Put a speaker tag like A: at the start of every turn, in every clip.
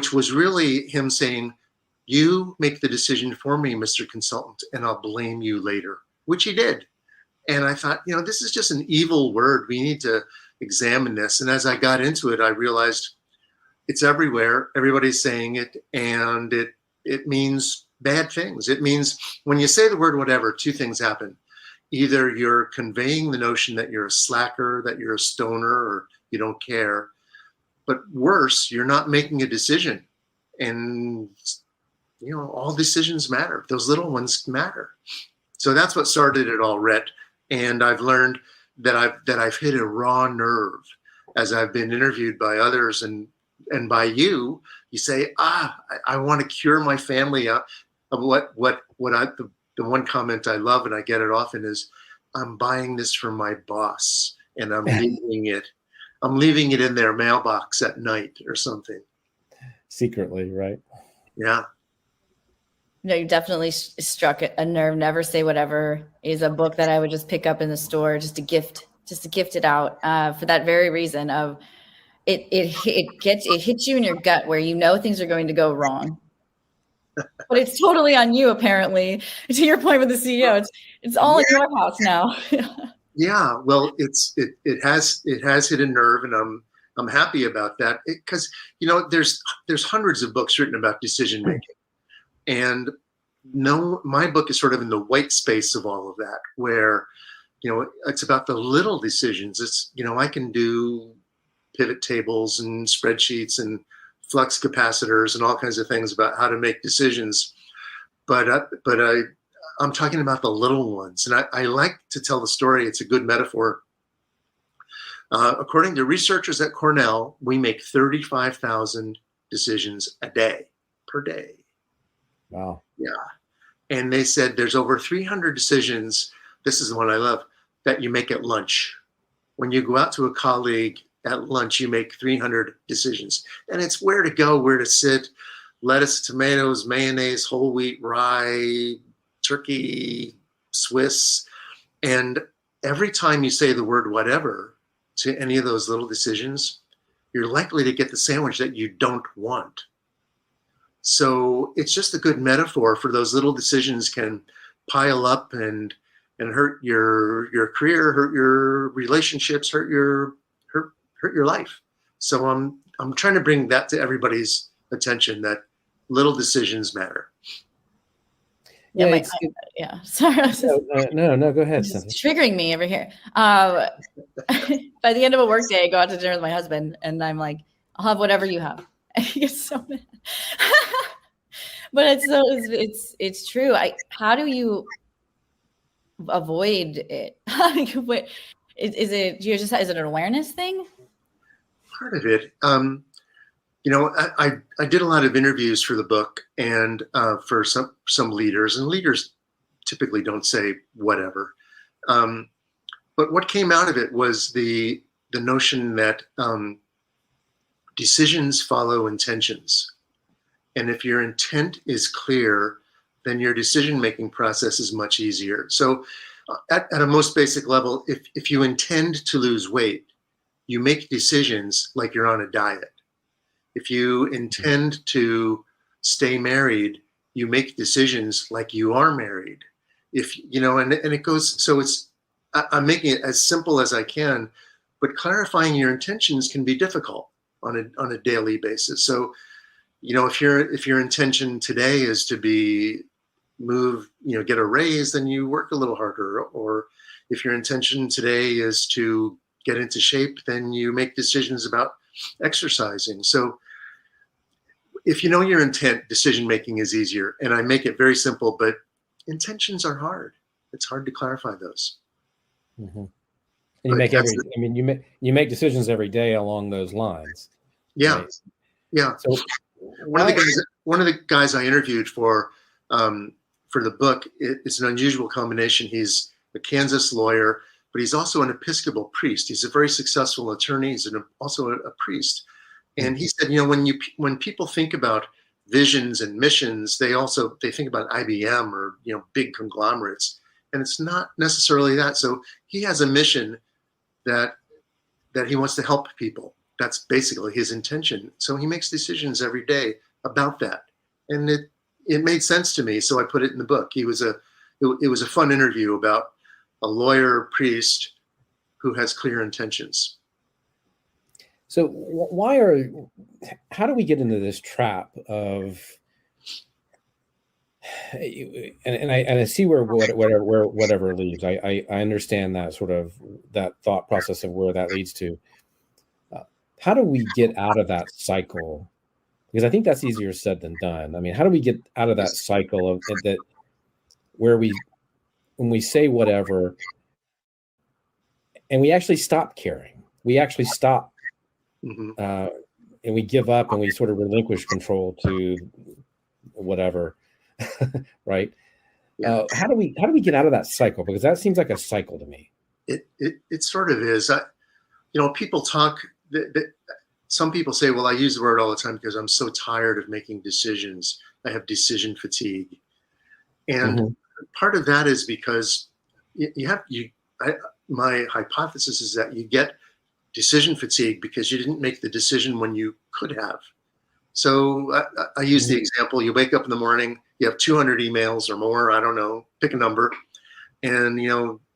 A: which was really him saying, you make the decision for me, Mr. Consultant, and I'll blame you later, which he did. And I thought, this is just an evil word. We need to examine this. And as I got into it, I realized it's everywhere. Everybody's saying it, and it means bad things. It means when you say the word whatever, two things happen. Either you're conveying the notion that you're a slacker, that you're a stoner, or you don't care. But worse, you're not making a decision. And, all decisions matter. Those little ones matter. So that's what started it all, Rhett. And I've learned that I've hit a raw nerve as I've been interviewed by others and by you. You say, I want to cure my family of what the one comment I love, and I get it often, is I'm buying this from my boss and I'm leaving it in their mailbox at night or something.
B: Secretly, right?
A: Yeah.
C: No, you definitely struck a nerve. Never Say Whatever is a book that I would just pick up in the store just to gift it out for that very reason of it hits you in your gut where things are going to go wrong. But it's totally on you, apparently. To your point with the CEO, it's all in your house now.
A: Yeah, well, it has hit a nerve, and I'm happy about that because there's hundreds of books written about decision making. And my book is sort of in the white space of all of that, where, it's about the little decisions. It's, I can do pivot tables and spreadsheets and flux capacitors and all kinds of things about how to make decisions. But I'm talking about the little ones. And I like to tell the story. It's a good metaphor. According to researchers at Cornell, we make 35,000 decisions per day.
B: Wow.
A: Yeah. And they said there's over 300 decisions. This is the one I love, that you make at lunch. When you go out to a colleague at lunch, you make 300 decisions. And it's where to go, where to sit, lettuce, tomatoes, mayonnaise, whole wheat, rye, turkey, Swiss. And every time you say the word whatever to any of those little decisions, you're likely to get the sandwich that you don't want. So it's just a good metaphor for those little decisions can pile up and hurt your career, hurt your relationships, hurt your life. So I'm trying to bring that to everybody's attention, that little decisions matter.
C: Yeah, sorry.
B: No, go ahead.
C: It's triggering me over here. By the end of a work day, I go out to dinner with my husband, and I'm like, I'll have whatever you have. He gets so mad. But it's true. How do you avoid it? Is it an awareness thing?
A: Part of it. I did a lot of interviews for the book and for some leaders, and leaders typically don't say whatever. But what came out of it was the notion that decisions follow intentions. And if your intent is clear, then your decision-making process is much easier. So at a most basic level, if you intend to lose weight, you make decisions like you're on a diet. If you intend to stay married, you make decisions like you are married. And it goes, so I'm making it as simple as I can, but clarifying your intentions can be difficult on a daily basis. So, if your intention today is to get a raise, then you work a little harder. Or if your intention today is to get into shape, then you make decisions about exercising. So if you know your intent, decision-making is easier. And I make it very simple, but intentions are hard. It's hard to clarify those.
B: Mm-hmm. And you make decisions every day along those lines.
A: Yeah.
B: Right?
A: Yeah. So one of the guys I interviewed for the book, it's an unusual combination. He's a Kansas lawyer, but he's also an Episcopal priest. He's a very successful attorney. He's also a priest. And he said, when people think about visions and missions, they think about IBM or, big conglomerates, and it's not necessarily that. So he has a mission that he wants to help people, that's basically his intention. So he makes decisions every day about that. And it made sense to me. So I put it in the book. It was a fun interview about a lawyer priest who has clear intentions.
B: So how do we get into this trap of, and I see where whatever leads. I understand that sort of that thought process of where that leads to. How do we get out of that cycle? Because I think that's easier said than done. I mean, how do we get out of that cycle of that where when we say whatever and we actually stop caring, we actually stop and we give up and we sort of relinquish control to whatever. Right.
A: Yeah.
B: How do we get out of that cycle? Because that seems like a cycle to me.
A: It sort of is. People talk. Some people say, "Well, I use the word all the time because I'm so tired of making decisions. I have decision fatigue," and part of that is because my hypothesis is that you get decision fatigue because you didn't make the decision when you could have. So I use the example: you wake up in the morning, you have 200 emails or more. I don't know, pick a number, and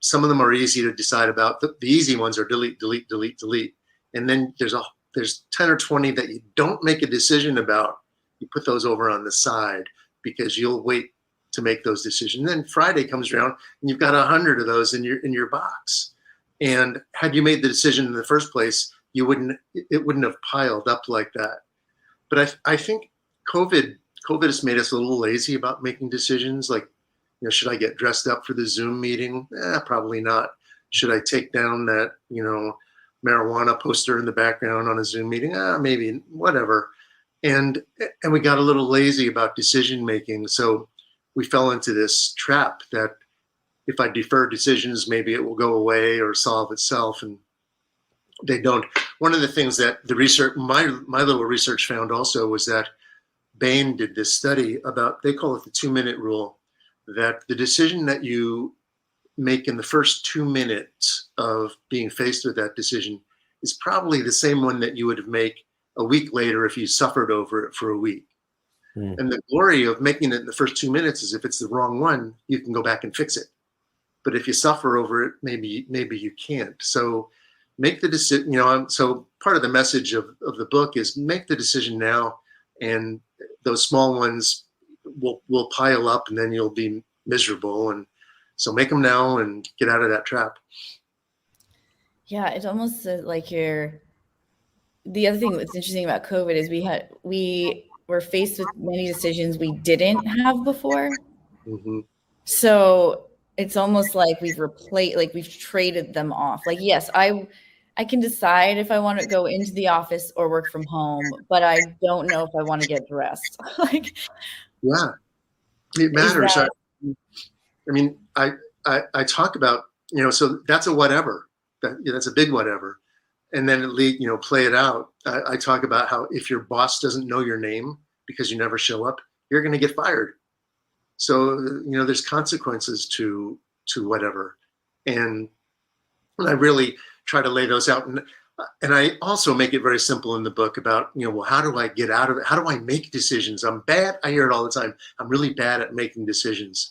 A: some of them are easy to decide about. The easy ones are delete, delete, delete, delete, and then there's 10 or 20 that you don't make a decision about. You put those over on the side because you'll wait to make those decisions. And then Friday comes around and you've got 100 of those in your box. And had you made the decision in the first place, it wouldn't have piled up like that. But I think COVID has made us a little lazy about making decisions. Like, should I get dressed up for the Zoom meeting? Probably not. Should I take down that, marijuana poster in the background on a Zoom meeting? Maybe, whatever. And we got a little lazy about decision making. So we fell into this trap that if I defer decisions, maybe it will go away or solve itself. And they don't. One of the things that the research, my little research found also was that Bain did this study about, they call it the 2-minute rule, that the decision that you make in the first 2 minutes of being faced with that decision is probably the same one that you would make a week later if you suffered over it for a week. And the glory of making it in the first 2 minutes is if it's the wrong one, you can go back and fix it. But if you suffer over it, maybe you can't. So make the decision, so part of the message of the book is make the decision now, and those small ones will pile up and then you'll be miserable. And so make them now and get out of that trap. Yeah,
C: it's almost like the other thing that's interesting about COVID is we were faced with many decisions we didn't have before. So it's almost like we've traded them off. Like, yes, I can decide if I want to go into the office or work from home, but I don't know if I want to get dressed.
A: Yeah, it matters. I talk about, so that's a whatever. That's a big whatever. And then play it out. I talk about how if your boss doesn't know your name because you never show up, you're going to get fired. So, there's consequences to whatever. And I really try to lay those out. And I also make it very simple in the book about, well, how do I get out of it? How do I make decisions? I'm bad. I hear it all the time. I'm really bad at making decisions.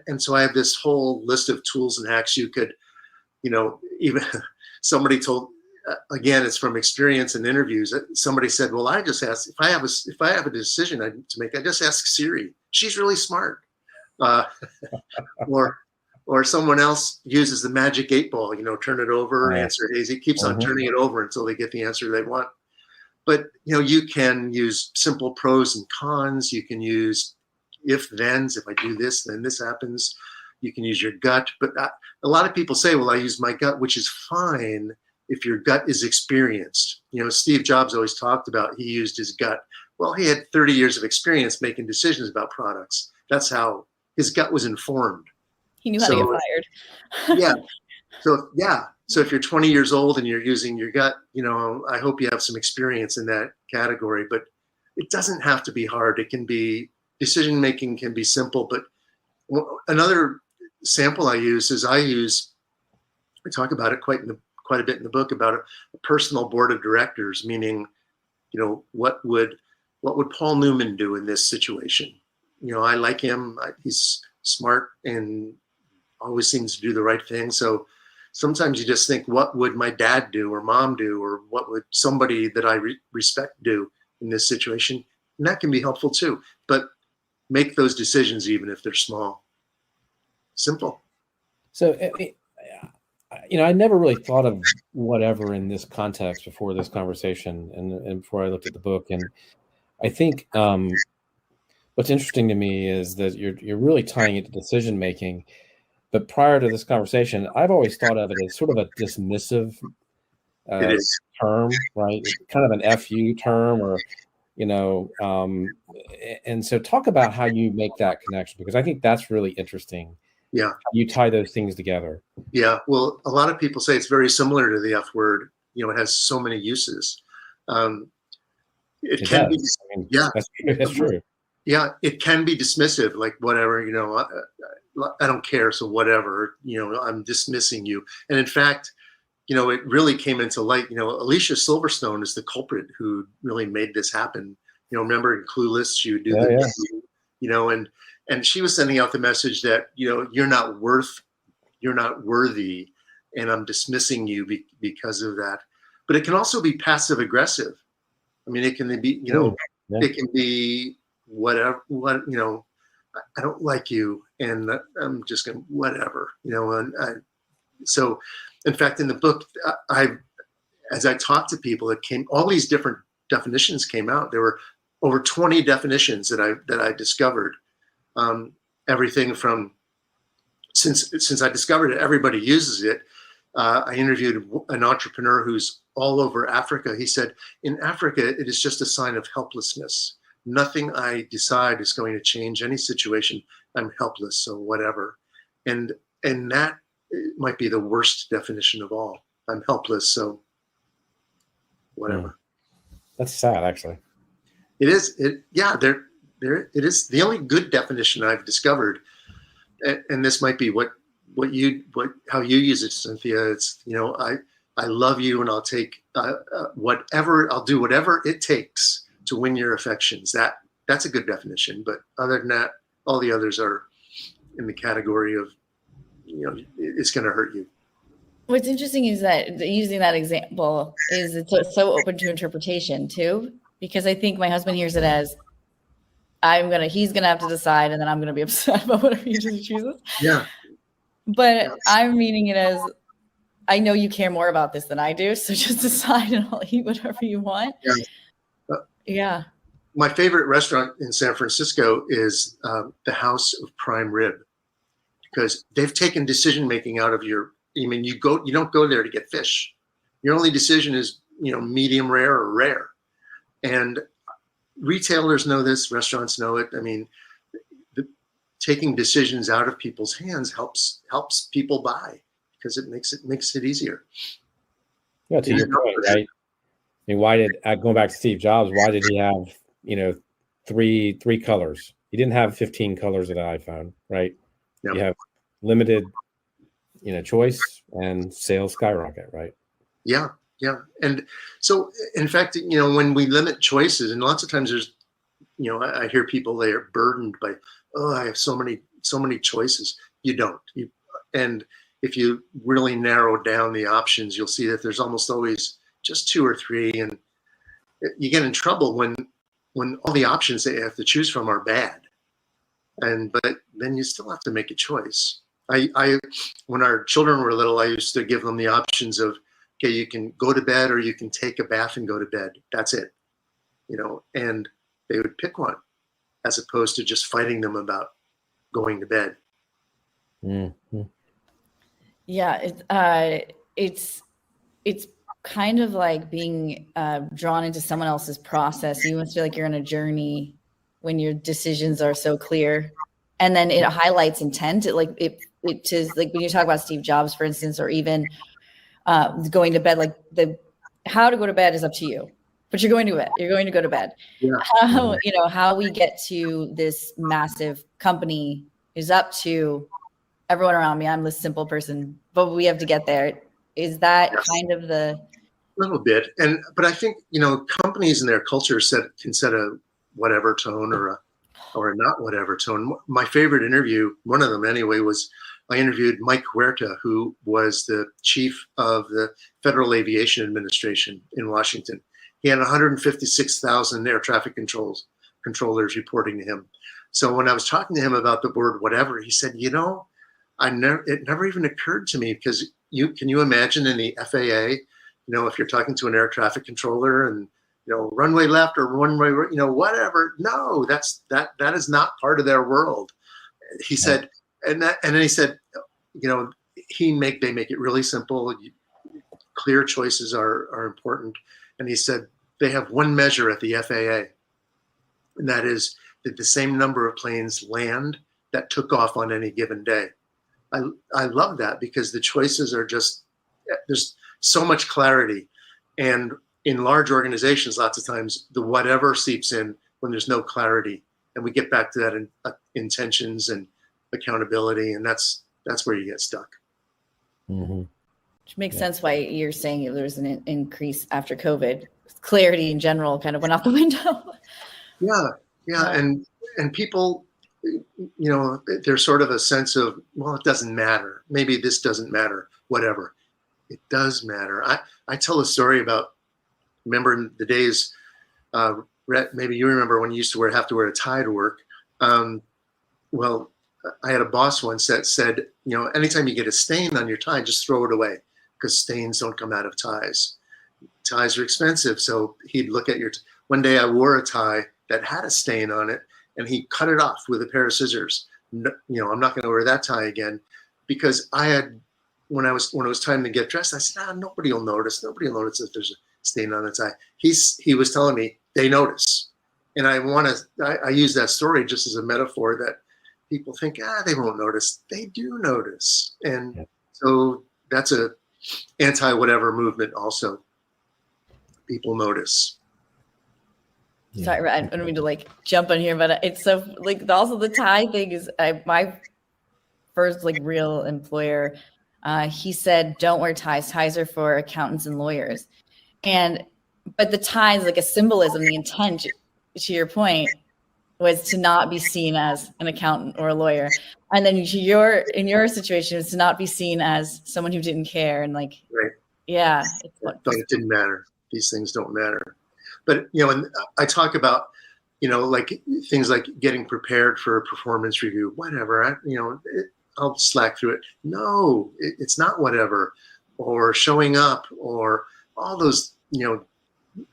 A: And so I have this whole list of tools and hacks you could, even somebody told, again, it's from experience and interviews. Somebody said, well, I just ask if I have a decision to make, I just ask Siri. She's really smart. Or someone else uses the magic 8-ball, turn it over, answer Hazy, keeps on turning it over until they get the answer they want. But, you can use simple pros and cons. You can use if-thens. If I do this, then this happens. You can use your gut. But a lot of people say, well, I use my gut, which is fine if your gut is experienced. Steve Jobs always talked about he used his gut. Well, he had 30 years of experience making decisions about products. That's how his gut was informed.
C: He knew how to get fired.
A: So if you're 20 years old and you're using your gut, I hope you have some experience in that category, but it doesn't have to be hard. It can be, decision making can be simple. But another sample I use is I talk about it quite quite a bit in the book about a personal board of directors, meaning, what would Paul Newman do in this situation? I like him. He's smart and always seems to do the right thing. So sometimes you just think, what would my dad do or mom do, or what would somebody that I respect do in this situation? And that can be helpful too. But make those decisions even if they're small. Simple.
B: So, I never really thought of whatever in this context before this conversation and before I looked at the book. And I think what's interesting to me is that you're really tying it to decision making. But prior to this conversation, I've always thought of it as sort of a dismissive
A: It is.
B: term, right? Kind of an FU term, or and so talk about how you make that connection, because I think that's really interesting.
A: Yeah.
B: You tie those things together.
A: Yeah. Well, a lot of people say it's very similar to the F word. It has so many uses. It can
B: does.
A: be. Yeah.
B: That's true.
A: Yeah. It can be dismissive, like whatever, I don't care. So whatever, I'm dismissing you. And in fact, it really came into light. Alicia Silverstone is the culprit who really made this happen. Remember in Clueless, she would do and she was sending out the message that, you're not worthy, and I'm dismissing you because of that. But it can also be passive aggressive. I mean, it can be, it can be whatever, I don't like you, and I'm just going to whatever, so in fact, in the book, as I talked to people, all these different definitions came out. There were over 20 definitions that I discovered. Everything from, since I discovered it, everybody uses it. I interviewed an entrepreneur who's all over Africa. He said, in Africa, it is just a sign of helplessness. Nothing I decide is going to change any situation. I'm helpless, so whatever. And that might be the worst definition of all. I'm helpless, so whatever.
B: That's sad, actually.
A: It is. It is the only good definition I've discovered. And this might be how you use it, Cynthia. It's, I love you, and I'll take I'll do whatever it takes to win your affections. That's a good definition. But other than that, all the others are in the category of, it's going to hurt you.
C: What's interesting is that using that example is it's so open to interpretation too, because I think my husband hears it as he's gonna have to decide, and then I'm gonna be upset about whatever he chooses.
A: Yeah.
C: But I'm meaning it as, I know you care more about this than I do, so just decide and I'll eat whatever you want. Yeah.
A: My favorite restaurant in San Francisco is the House of Prime Rib, because they've taken decision making out of you don't go there to get fish. Your only decision is, medium rare or rare. And retailers know this, restaurants know it. I mean, taking decisions out of people's hands helps people buy, because it makes it easier.
B: Yeah, to your point, right? I mean, going back to Steve Jobs, why did he have, three colors? He didn't have 15 colors of the iPhone, right? Yep. You have limited, choice, and sales skyrocket, right? Yeah.
A: Yeah. And so, in fact, when we limit choices, and lots of times there's, I hear people, they are burdened by, I have so many choices. You don't. And if you really narrow down the options, you'll see that there's almost always just 2 or 3. And you get in trouble when all the options that you have to choose from are bad. But then you still have to make a choice. When our children were little, I used to give them the options of, okay, you can go to bed, or you can take a bath and go to bed. That's it. And they would pick one, as opposed to just fighting them about going to bed.
B: Mm-hmm.
C: Yeah, it's kind of like being drawn into someone else's process. You must feel like you're on a journey when your decisions are so clear, and then it highlights intent. It is like when you talk about Steve Jobs, for instance, or even going to bed. Like how to go to bed is up to you, but you're going to bed. You're going to go to bed.
A: Yeah.
C: How we get to this massive company is up to everyone around me. I'm this simple person, but we have to get there. Is that
A: Yes.
C: kind of the...
A: A little bit, but I think companies and their culture can set a whatever tone or a not whatever tone. My favorite interview, one of them anyway, was I interviewed Mike Huerta, who was the chief of the Federal Aviation Administration in Washington. He had 156,000 air traffic controllers reporting to him. So when I was talking to him about the word whatever, he said, it never even occurred to me, because can you imagine in the FAA, if you're talking to an air traffic controller and, runway left or runway, whatever. No, that is not part of their world. He said, and then he said, they make it really simple. Clear choices are important. And he said, they have one measure at the FAA, and that is that the same number of planes land that took off on any given day. I love that, because the choices are there's so much clarity. And in large organizations, lots of times the whatever seeps in when there's no clarity, and we get back to that intentions and accountability, and that's where you get stuck.
B: Mm-hmm.
C: Which makes sense why you're saying there's an increase after COVID. Clarity in general kind of went out the window.
A: Yeah. And people, there's sort of a sense of, well, it doesn't matter. Maybe this doesn't matter, whatever. It does matter. I tell a story about, remember in the days, Rhett, maybe you remember when you used to have to wear a tie to work. Well, I had a boss once that said, anytime you get a stain on your tie, just throw it away, because stains don't come out of ties. Ties are expensive. So he'd look at one day I wore a tie that had a stain on it, and he cut it off with a pair of scissors. I'm not going to wear that tie again, because when it was time to get dressed, I said, nobody will notice. Nobody will notice if there's a stain on the tie. He was telling me they notice. And I use that story just as a metaphor that people think, they won't notice. They do notice. And so that's a anti-whatever movement also. People notice.
C: Sorry, I don't mean to jump on here, but it's so also the tie thing is my first real employer. He said, don't wear ties. Ties are for accountants and lawyers. But the tie is a symbolism. The intent, to your point, was to not be seen as an accountant or a lawyer. And then in your situation, was to not be seen as someone who didn't care. And
A: right.
C: Yeah.
A: But it didn't matter. These things don't matter. But, and I talk about, things like getting prepared for a performance review, whatever, I'll slack through it. No, it's not whatever. Or showing up, or all those,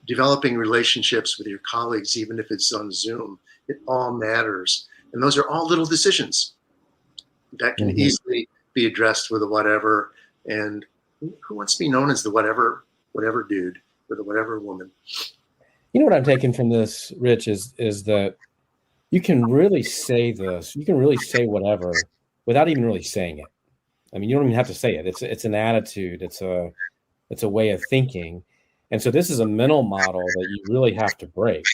A: developing relationships with your colleagues, even if it's on Zoom, it all matters. And those are all little decisions that can easily be addressed with a whatever. And who wants to be known as the whatever dude or the whatever woman?
B: What I'm taking from this, Rich, is that you can really say this. You can really say whatever without even really saying it. I mean, you don't even have to say it. It's an attitude. It's a way of thinking. And so this is a mental model that you really have to break.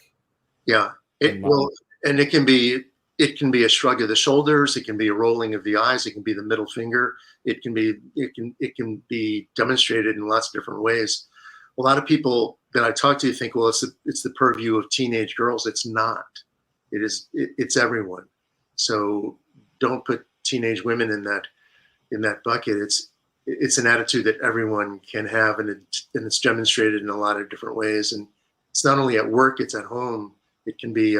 A: Yeah. And it can be a shrug of the shoulders. It can be a rolling of the eyes. It can be the middle finger. It can be demonstrated in lots of different ways. A lot of people that I talk to think, well, it's the purview of teenage girls. It's not. It's everyone. So don't put teenage women in that bucket. It's an attitude that everyone can have, and it's demonstrated in a lot of different ways. And it's not only at work; it's at home. It can be,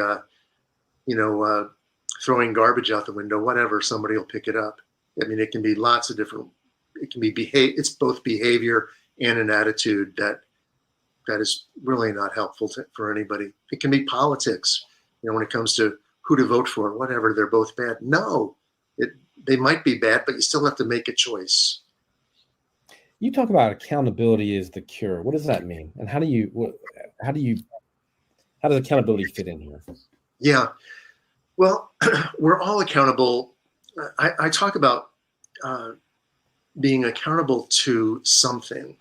A: throwing garbage out the window. Whatever, somebody will pick it up. I mean, it can be lots of different. It can be It's both behavior and an attitude that is really not helpful for anybody. It can be politics. When it comes to who to vote for, whatever, they're both bad. No, they might be bad, but you still have to make a choice.
B: You talk about accountability is the cure. What does that mean? And how does accountability fit in here?
A: Yeah, well, we're all accountable. I talk about being accountable to something,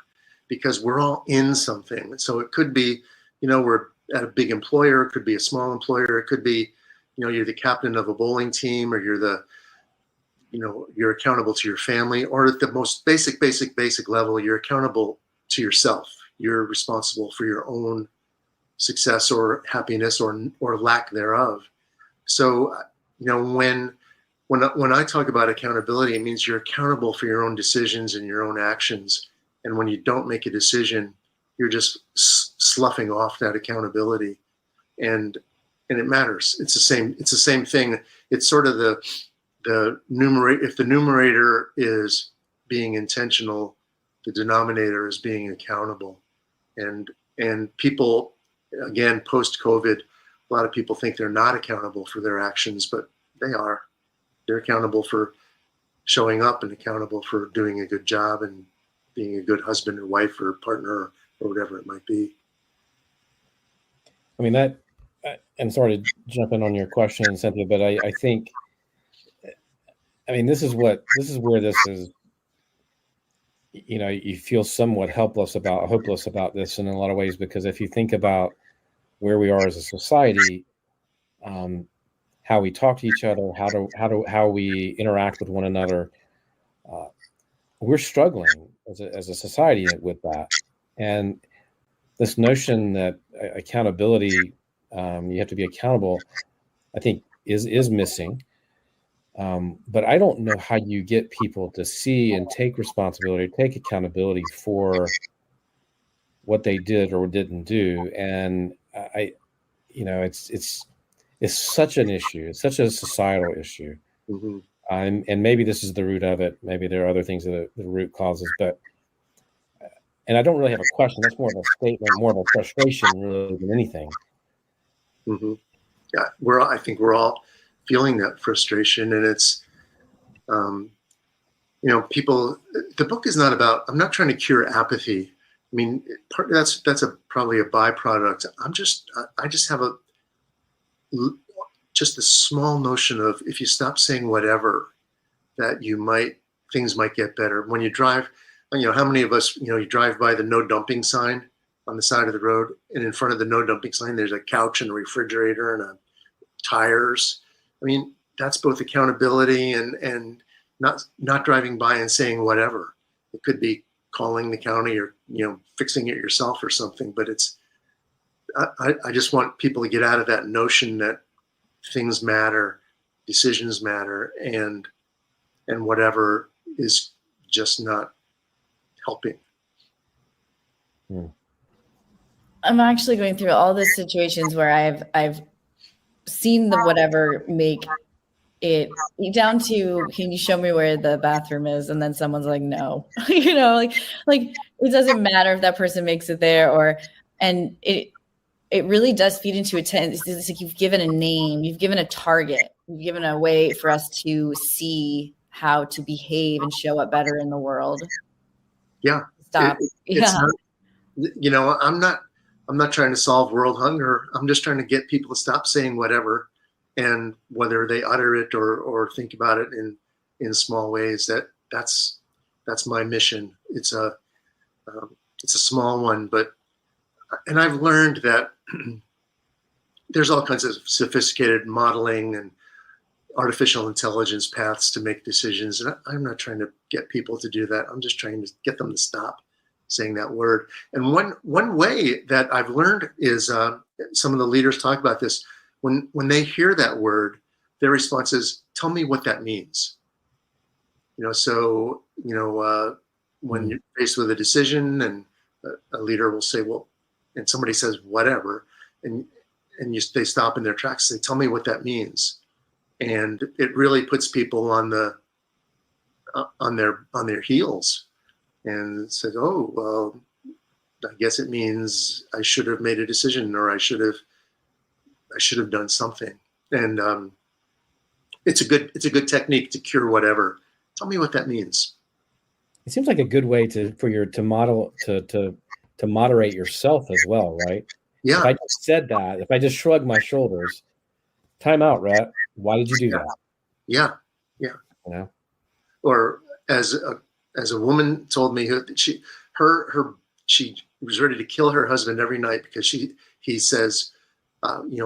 A: because we're all in something. So it could be, we're at a big employer. It could be a small employer. It could be, you're the captain of a bowling team, or you're the you're accountable to your family, or at the most basic level, you're accountable to yourself. You're responsible for your own success or happiness or lack thereof. So, when I talk about accountability, it means you're accountable for your own decisions and your own actions. And when you don't make a decision, you're just sloughing off that accountability, and it matters. It's the same thing. It's sort of the numerator. If the numerator is being intentional, the denominator is being accountable. And people, again, post-COVID, a lot of people think they're not accountable for their actions, but they are. They're accountable for showing up and accountable for doing a good job and being a good husband or wife or partner or whatever it might be.
B: I mean, I'm sorry to jump in on your question, Cynthia, but I think, this is where this is, you feel somewhat hopeless about this in a lot of ways, because if you think about where we are as a society, how we talk to each other, how we interact with one another, we're struggling as a society with that. And this notion that accountability, you have to be accountable, I think is missing. But I don't know how you get people to see and take responsibility, take accountability for what they did or didn't do. And it's such an issue. It's such a societal issue.
A: Mm-hmm.
B: And maybe this is the root of it. Maybe there are other things that the root causes, and I don't really have a question. That's more of a statement, more of a frustration really than anything.
A: Mm-hmm. Yeah, I think we're all feeling that frustration, and it's, people. The book is not about. I'm not trying to cure apathy. I mean, that's probably a byproduct. I just have just a small notion of, if you stop saying whatever, that things might get better. When you drive, how many of us, you drive by the no dumping sign on the side of the road, and in front of the no dumping sign, there's a couch and a refrigerator and tires. I mean, that's both accountability and not driving by and saying whatever. It could be calling the county or, fixing it yourself or something, but I just want people to get out of that notion that things matter, decisions matter, and whatever is just not helping.
C: I'm actually going through all the situations where I've seen the whatever make it down to, can you show me where the bathroom is? And then someone's like, no, like it doesn't matter if that person makes it there, and it really does feed into a tense. It's like you've given a name, you've given a target, you've given a way for us to see how to behave and show up better in the world.
A: Yeah.
C: Stop.
A: It's not, I'm not trying to solve world hunger. I'm just trying to get people to stop saying whatever, and whether they utter it or think about it in small ways, that's my mission. It's a small one, and I've learned that there's all kinds of sophisticated modeling and artificial intelligence paths to make decisions. And I'm not trying to get people to do that. I'm just trying to get them to stop saying that word. And one way that I've learned is, some of the leaders talk about this. When they hear that word, their response is, tell me what that means. When you're faced with a decision and a leader will say, well, and somebody says whatever, and they stop in their tracks and say, tell me what that means. And it really puts people on their heels, and says, oh, well, I guess it means I should have made a decision, or I should have done something. And it's a good technique to cure whatever. Tell me what that means.
B: It seems like a good way to moderate yourself as well, right?
A: Yeah.
B: If I just said that, if I just shrugged my shoulders, time out, Rhett. Why did you do that?
A: Yeah. Or as a woman told me, she was ready to kill her husband every night because he says,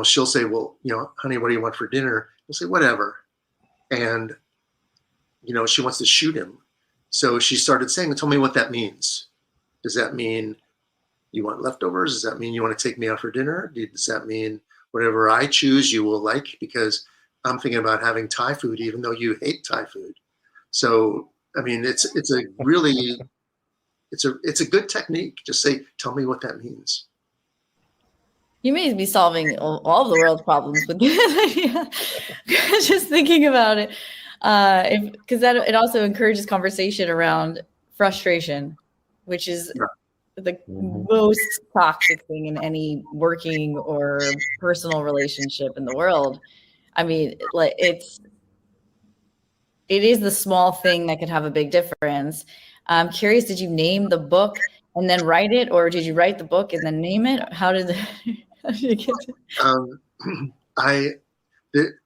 A: she'll say, well, honey, what do you want for dinner? He'll say, whatever. And she wants to shoot him. So she started saying, tell me what that means. Does that mean you want leftovers? Does that mean you want to take me out for dinner? Does that mean whatever I choose you will like? Because I'm thinking about having Thai food, even though you hate Thai food. So, I mean, it's a really, it's a good technique. Just say, tell me what that means.
C: You may be solving all of the world's problems with this idea. Just thinking about it, because it also encourages conversation around frustration, which is the most toxic thing in any working or personal relationship in the world. I mean, like it is the small thing that could have a big difference. I'm curious, did you name the book and then write it, or did you write the book and then name it? How did you get
A: it?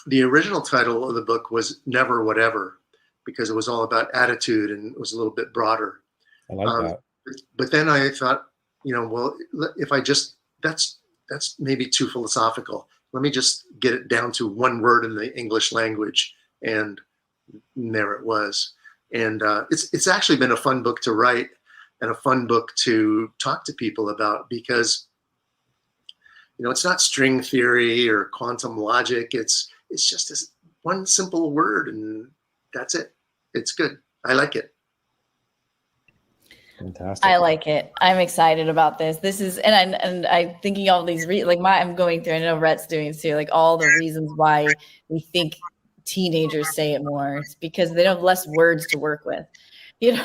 A: The original title of the book was Never Whatever, because it was all about attitude and it was a little bit broader.
B: I like that.
A: But then I thought, well, if I just, that's maybe too philosophical. Let me just get it down to one word in the English language. And there it was. And it's actually been a fun book to write and a fun book to talk to people about, because, it's not string theory or quantum logic. It's just this one simple word, and that's it. It's good. I like it.
B: Fantastic.
C: I like it. I'm excited about this. This is, and I'm thinking all these, I'm going through, I know Rhett's doing it too, like all the reasons why we think teenagers say it more. It's because they have less words to work with.
A: Yeah,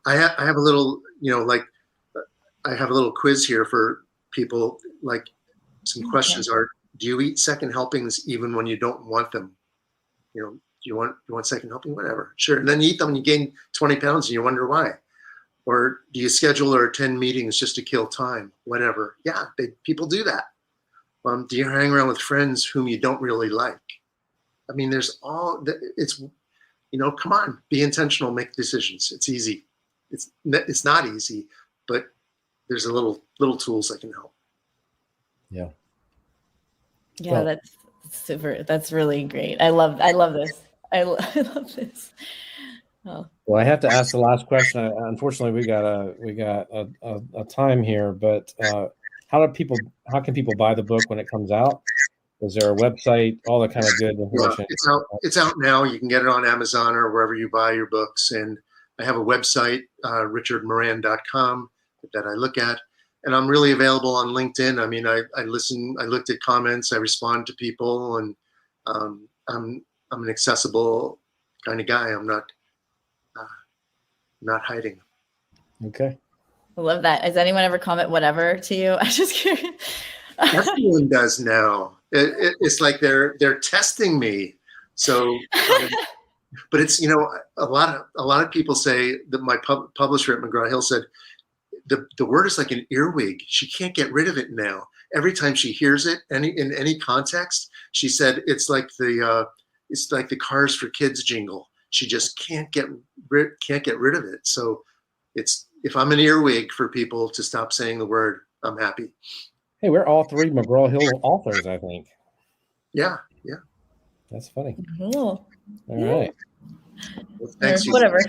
A: I have a little, I have a little quiz here for people. Like, some questions are: do you eat second helpings even when you don't want them? Do you want second helping? Whatever, sure. And then you eat them and you gain 20 pounds and you wonder why. Or do you schedule or attend meetings just to kill time? Whatever. Yeah, people do that. Do you hang around with friends whom you don't really like? I mean, there's it's, come on, be intentional, make decisions. It's easy. It's not easy, but there's a little tools that can help.
B: Yeah.
C: Yeah,
B: well,
C: that's super. That's really great. I love this. I love this. Oh.
B: Well, I have to ask the last question. Unfortunately, we got a time here, but how can people buy the book when it comes out? Is there a website? All that kind of good information.
A: Yeah, it's out now. You can get it on Amazon or wherever you buy your books. And I have a website, richardmoran.com, that I look at. And I'm really available on LinkedIn. I mean, I listen, I looked at comments, I respond to people, and I'm an accessible kind of guy. I'm not hiding.
B: Okay.
C: I love that. Does anyone ever comment whatever to you? I'm just curious.
A: Everyone does now. It's like they're testing me. So, but it's, a lot of people say that my publisher at McGraw-Hill said, the word is like an earwig. She can't get rid of it now. Every time she hears it, in any context, she said it's like the Cars for Kids jingle. She just can't get rid of it. So if I'm an earwig for people to stop saying the word, I'm happy.
B: Hey, we're all three McGraw-Hill authors, I think.
A: Yeah.
B: That's funny.
C: Cool.
B: All right.
A: Well, thanks.
C: Whatever.